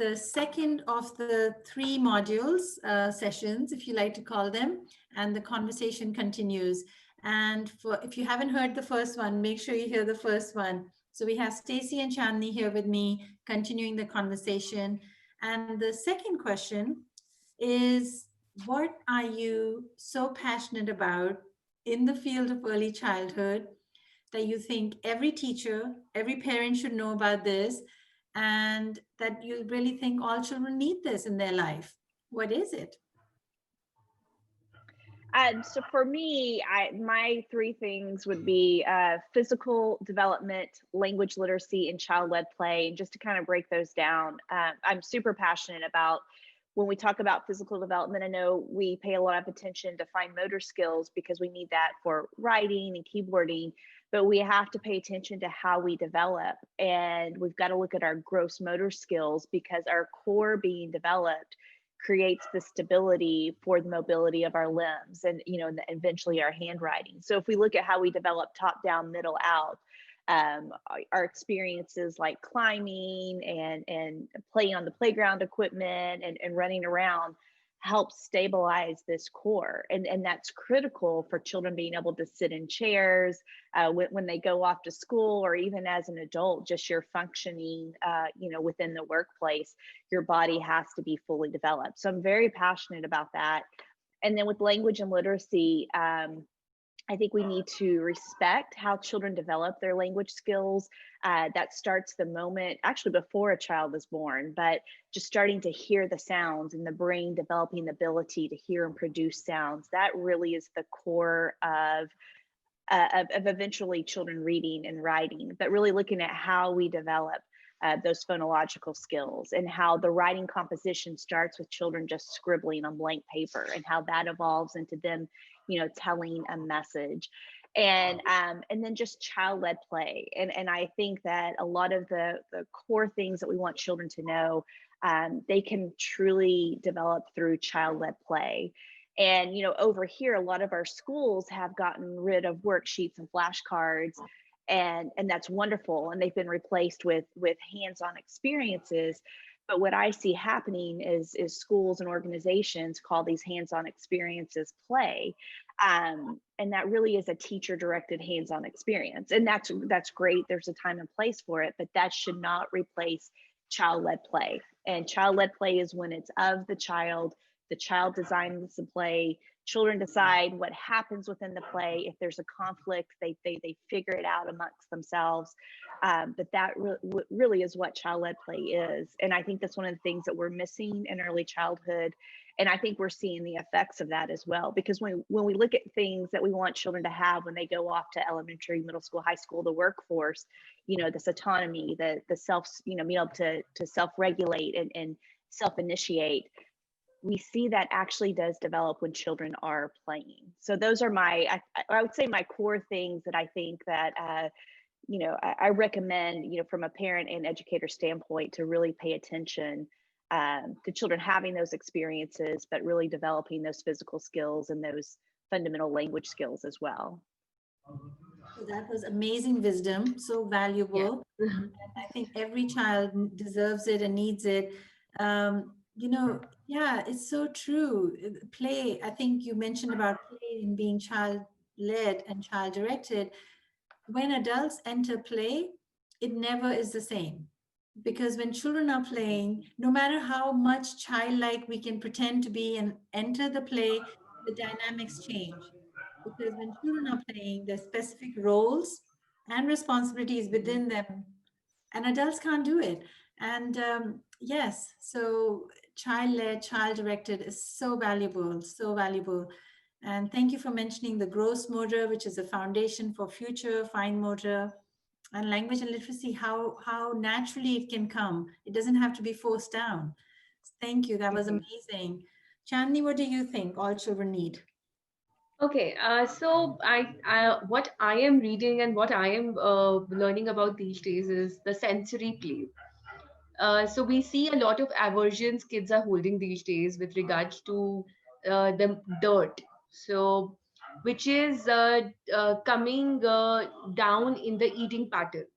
the second of the three modules, sessions, if you like to call them, and the conversation continues. And if you haven't heard the first one, make sure you hear the first one. So we have Stacy and Chandni here with me, continuing the conversation. And the second question is, what are you so passionate about in the field of early childhood that you think every teacher, every parent should know about this, and that you really think all children need this in their life? What is it? So for me, my three things would be physical development, language literacy, and child-led play. And just to kind of break those down, I'm super passionate about when we talk about physical development. I know we pay a lot of attention to fine motor skills because we need that for writing and keyboarding, but we have to pay attention to how we develop. And we've got to look at our gross motor skills because our core being developed creates the stability for the mobility of our limbs and, you know, and eventually our handwriting. So if we look at how we develop top down, middle out, our experiences like climbing and playing on the playground equipment and running around helps stabilize this core. And that's critical for children being able to sit in chairs when they go off to school, or even as an adult, just your functioning, you know, within the workplace, your body has to be fully developed. So I'm very passionate about that. And then with language and literacy, I think we need to respect how children develop their language skills. That starts the moment, actually before a child is born, but just starting to hear the sounds and the brain developing the ability to hear and produce sounds. That really is the core of eventually children reading and writing, but really looking at how we develop those phonological skills and how the writing composition starts with children just scribbling on blank paper and how that evolves into them, you know, telling a message. And then just child-led play. And I think that a lot of the core things that we want children to know, they can truly develop through child-led play. And, you know, over here, a lot of our schools have gotten rid of worksheets and flashcards, and that's wonderful. And they've been replaced with hands-on experiences. But what I see happening is schools and organizations call these hands-on experiences play. And that really is a teacher-directed hands-on experience. And that's great. There's a time and place for it, but that should not replace child-led play. And child-led play is when it's of the child designs the play, children decide what happens within the play. If there's a conflict, they figure it out amongst themselves. But that really is what child-led play is. And I think that's one of the things that we're missing in early childhood. And I think we're seeing the effects of that as well, because when we look at things that we want children to have when they go off to elementary, middle school, high school, the workforce, you know, this autonomy, the self, you know, being able to self-regulate and self-initiate, we see that actually does develop when children are playing. So those are I would say my core things that I think that, you know, I recommend, you know, from a parent and educator standpoint to really pay attention to children having those experiences, but really developing those physical skills and those fundamental language skills as well. So that was amazing wisdom, so valuable. Yeah. And I think every child deserves it and needs it. You know, yeah, it's so true. Play, I think you mentioned about play and being child-led and child-directed. When adults enter play, it never is the same. Because when children are playing, no matter how much childlike we can pretend to be and enter the play, the dynamics change. Because when children are playing, there's specific roles and responsibilities within them, and adults can't do it. And yes, so child-led, child-directed is so valuable, so valuable. And thank you for mentioning the gross motor, which is a foundation for future fine motor, and language and literacy, how naturally it can come. It doesn't have to be forced down. Thank you. That was amazing. Chandni, what do you think all children need? Okay, so what I am reading and what I am learning about these days is the sensory play. So we see a lot of aversions kids are holding these days with regards to the dirt. So which is coming down in the eating patterns.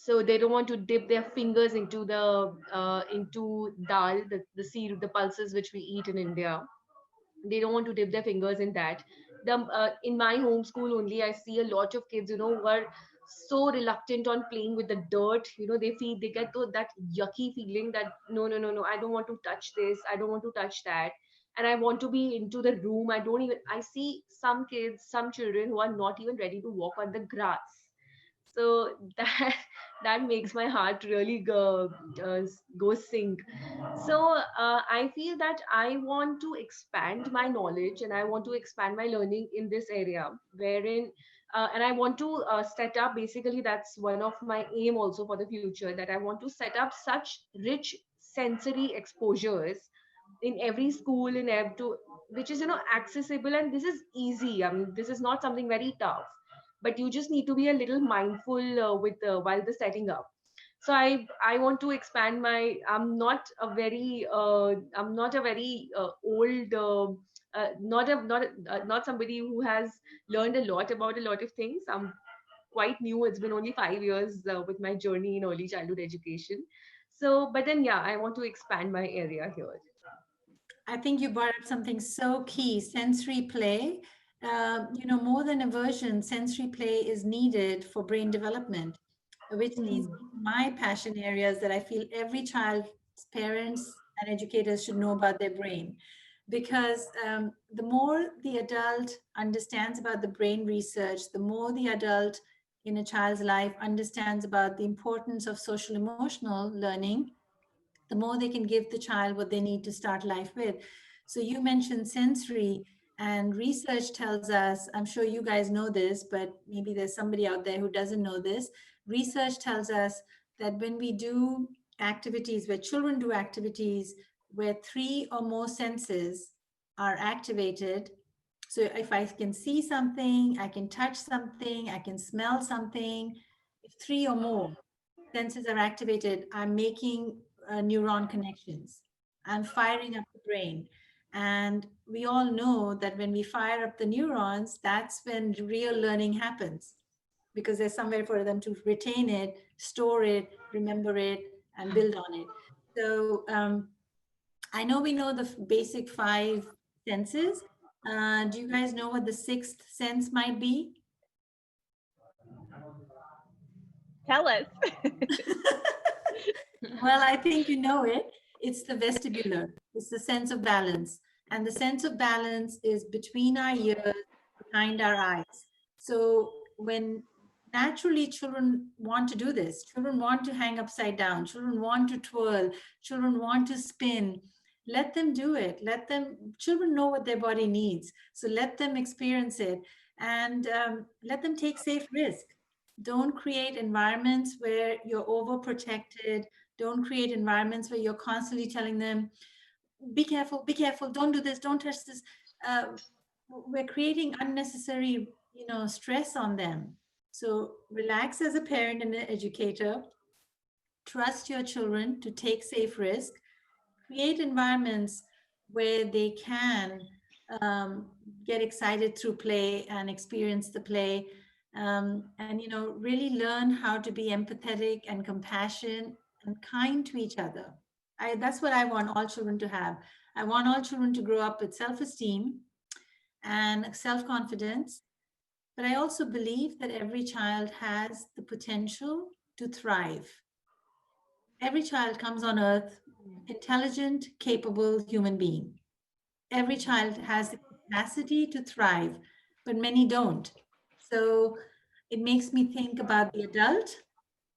So they don't want to dip their fingers into dal, the seed, the pulses which we eat in India. They don't want to dip their fingers in that. In my homeschool only, I see a lot of kids, who are so reluctant on playing with the dirt. They get that yucky feeling that no, no, no, no, I don't want to touch this, I don't want to touch that, and I want to be into the room. I see some kids, some children who are not even ready to walk on the grass. So that that makes my heart really go sink. So I feel that I want to expand my knowledge and I want to expand my learning in this area, wherein and I want to set up, basically that's one of my aim also for the future, that I want to set up such rich sensory exposures in every school, in every to which is accessible, and this is easy. I mean, this is not something very tough, but you just need to be a little mindful with while the setting up. So I want to expand my. I'm not a very old not somebody who has learned a lot about a lot of things. I'm quite new. It's been only 5 years with my journey in early childhood education. So but then yeah, I want to expand my area here. I think you brought up something so key, sensory play. More than aversion, sensory play is needed for brain development, which leads Hmm. me to my passion areas that I feel every child's parents and educators should know about their brain. Because the more the adult understands about the brain research, the more the adult in a child's life understands about the importance of social emotional learning, the more they can give the child what they need to start life with. So you mentioned sensory, and research tells us, I'm sure you guys know this, but maybe there's somebody out there who doesn't know this. Research tells us that when we do activities, where children do activities where three or more senses are activated, so if I can see something, I can touch something, I can smell something, if three or more senses are activated, I'm making neuron connections. I'm firing up the brain. And we all know that when we fire up the neurons, that's when real learning happens, because there's somewhere for them to retain it, store it, remember it, and build on it. So I know we know the basic five senses. Do you guys know what the sixth sense might be? Tell us. Well, I think you know it. It's the vestibular. It's the sense of balance. And the sense of balance is between our ears, behind our eyes. So when naturally children want to do this, children want to hang upside down, children want to twirl, children want to spin. Let them do it. Children know what their body needs. So let them experience it, and let them take safe risk. Don't create environments where you're overprotected. Don't create environments where you're constantly telling them, be careful, don't do this, don't touch this. uh, we're creating unnecessary stress on them. So relax as a parent and an educator. Trust your children to take safe risk. Create environments where they can get excited through play and experience the play, and really learn how to be empathetic and compassionate and kind to each other. That's what I want all children to have. I want all children to grow up with self-esteem and self-confidence, but I also believe that every child has the potential to thrive. Every child comes on earth intelligent, capable human being. Every child has the capacity to thrive, but many don't. So it makes me think about the adult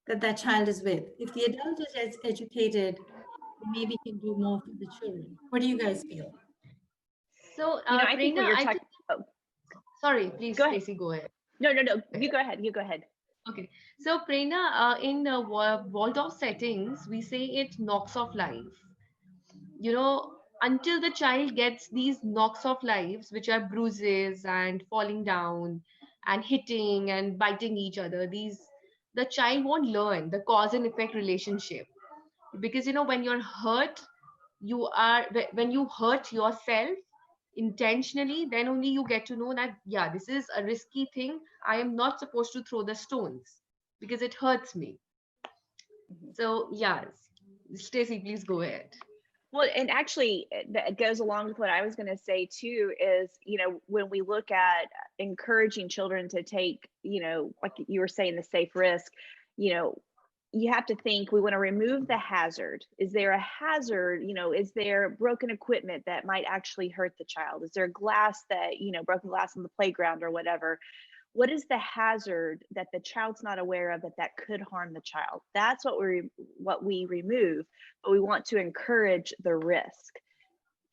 that child is with. If the adult is educated, they maybe can do more for the children. What do you guys feel? So I think what Prerna, you're I talking. think, Oh, sorry, please go ahead. Stacy, go ahead. No, no, no. You go ahead. You go ahead. Okay, so Prerna, in walled-off settings, we say it knocks off life. Until the child gets these knocks off lives, which are bruises and falling down and hitting and biting each other, the child won't learn the cause and effect relationship. Because when you're hurt, when you hurt yourself intentionally, then only you get to know that, yeah, this is a risky thing. I am not supposed to throw the stones because it hurts me. Mhm. So yeah, Stacy, please go ahead. Well, and actually, that goes along with what I was going to say too. Is when we look at encouraging children to take, like you were saying, the safe risk, you know, you have to think, we want to remove the hazard. Is there a hazard? Is there broken equipment that might actually hurt the child? Is there glass that, broken glass on the playground or whatever? What is the hazard that the child's not aware of that could harm the child? That's what we remove, but we want to encourage the risk.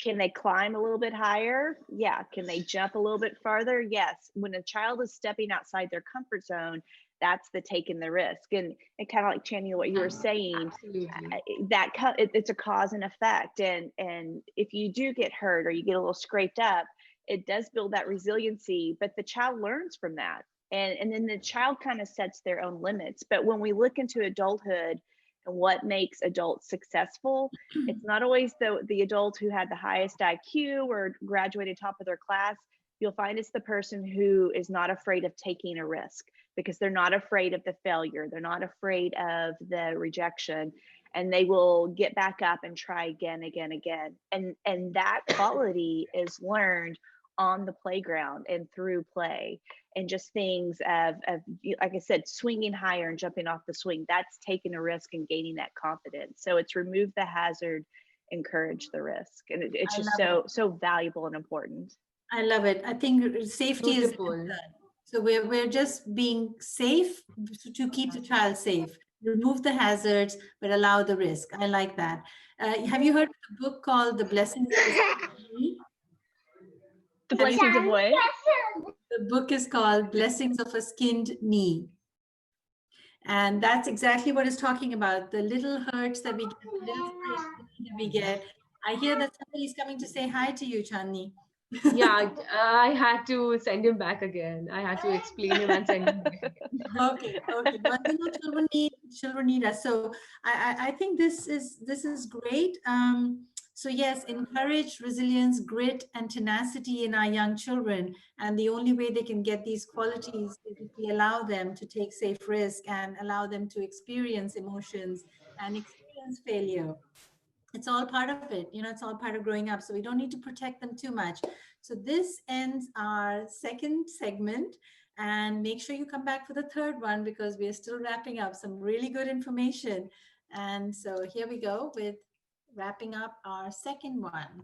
Can they climb a little bit higher? Yeah. Can they jump a little bit farther? Yes. When a child is stepping outside their comfort zone, that's the taking the risk. And kind of like Channing, what you were saying, Absolutely. it's a cause and effect. And if you do get hurt or you get a little scraped up, it does build that resiliency, but the child learns from that. And then the child kind of sets their own limits. But when we look into adulthood and what makes adults successful, it's not always the adult who had the highest IQ or graduated top of their class. You'll find it's the person who is not afraid of taking a risk, because they're not afraid of the failure. They're not afraid of the rejection, and they will get back up and try again, again, again. And that quality is learned on the playground and through play, and just things of, like I said, swinging higher and jumping off the swing. That's taking a risk and gaining that confidence. So it's remove the hazard, encourage the risk. And it's I just love it. so valuable and important. I love it. I think safety is the Beautiful. concern. So we're just being safe to keep the child safe. Remove the hazards, but allow the risk. I like that. Have you heard of the book called The Blessings of a Skinned Knee? The Have you? blessings of what? The book is called Blessings of a Skinned Knee. And that's exactly what it's talking about. The little hurts that we get, the little scrapes that we get. I hear that somebody's coming to say hi to you, Chandni. Yeah, I had to send him back again. I had to explain him and send him back again. Okay, okay. But children need us. So I think this is great. So yes, encourage resilience, grit, and tenacity in our young children. And the only way they can get these qualities is if we allow them to take safe risk and allow them to experience emotions and experience failure. It's all part of it. It's all part of growing up. So we don't need to protect them too much. So this ends our second segment. And make sure you come back for the third one, because we are still wrapping up some really good information. And so here we go with wrapping up our second one.